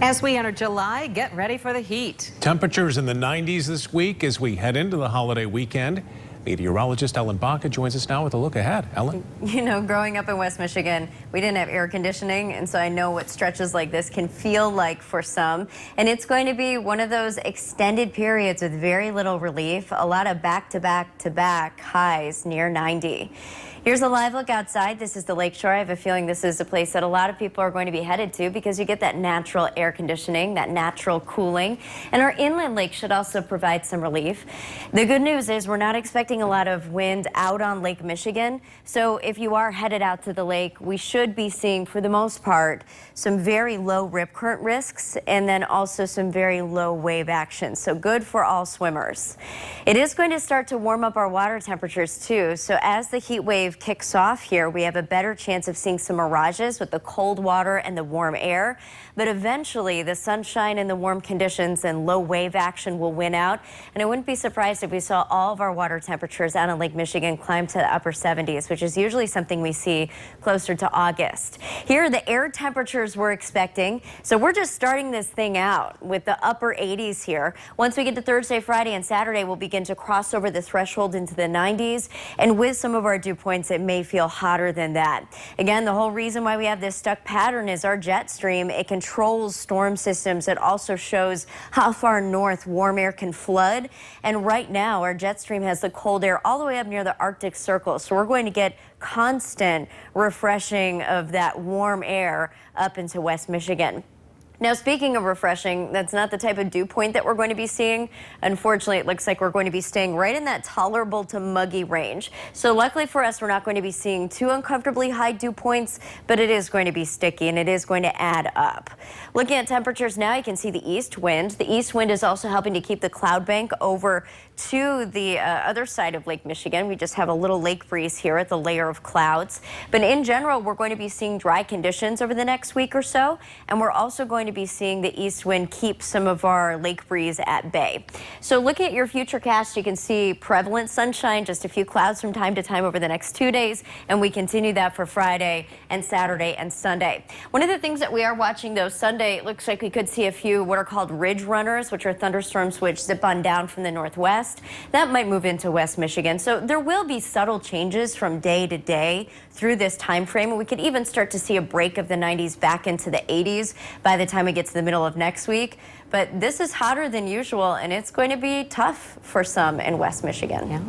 As we enter July, get ready for the heat. Temperatures in the 90s this week as we head into the holiday weekend. Meteorologist Ellen Baca joins us now with a look ahead. Ellen? You know, growing up in West Michigan, we didn't have air conditioning, and so I know what stretches like this can feel like for some. And it's going to be one of those extended periods with very little relief, a lot of back-to-back highs near 90. Here's a live look outside. This is the lakeshore. I have a feeling this is a place that a lot of people are going to be headed to because you get that natural air conditioning, that natural cooling. And our inland lake should also provide some relief. The good news is we're not expecting a lot of wind out on Lake Michigan. So if you are headed out to the lake, we should be seeing, for the most part, some very low rip current risks and then also some very low wave action. So good for all swimmers. It is going to start to warm up our water temperatures too. So as the heat wave kicks off here, we have a better chance of seeing some mirages with the cold water and the warm air. But eventually the sunshine and the warm conditions and low wave action will win out. And I wouldn't be surprised if we saw all of our water temperatures out on Lake Michigan climb to the upper 70s, which is usually something we see closer to August. Here are the air temperatures we're expecting. So we're just starting this thing out with the upper 80s here. Once we get to Thursday, Friday, and Saturday, we'll begin to cross over the threshold into the 90s. And with some of our dew points, it may feel hotter than that. Again, the whole reason why we have this stuck pattern is our jet stream. It controls storm systems. It also shows how far north warm air can flood. And right now, our jet stream has the cold air all the way up near the Arctic Circle. So we're going to get constant refreshing of that warm air up into West Michigan. Now, speaking of refreshing, that's not the type of dew point that we're going to be seeing. Unfortunately, it looks like we're going to be staying right in that tolerable to muggy range. So luckily for us, we're not going to be seeing too uncomfortably high dew points, but it is going to be sticky and it is going to add up. Looking at temperatures now, you can see the east wind. The east wind is also helping to keep the cloud bank over to the other side of Lake Michigan. We just have a little lake breeze here at the layer of clouds. But in general, we're going to be seeing dry conditions over the next week or so, and we're also going to be seeing the east wind keep some of our lake breeze at bay. So looking at your futurecast, you can see prevalent sunshine, just a few clouds from time to time over the next 2 days, and we continue that for Friday and Saturday and Sunday. One of the things that we are watching though, Sunday, it looks like we could see a few what are called ridge runners, which are thunderstorms which zip on down from the northwest. That might move into West Michigan. So there will be subtle changes from day to day through this time frame. We could even start to see a break of the 90s back into the 80s by the time we get to the middle of next week. But this is hotter than usual, and it's going to be tough for some in West Michigan. Yeah.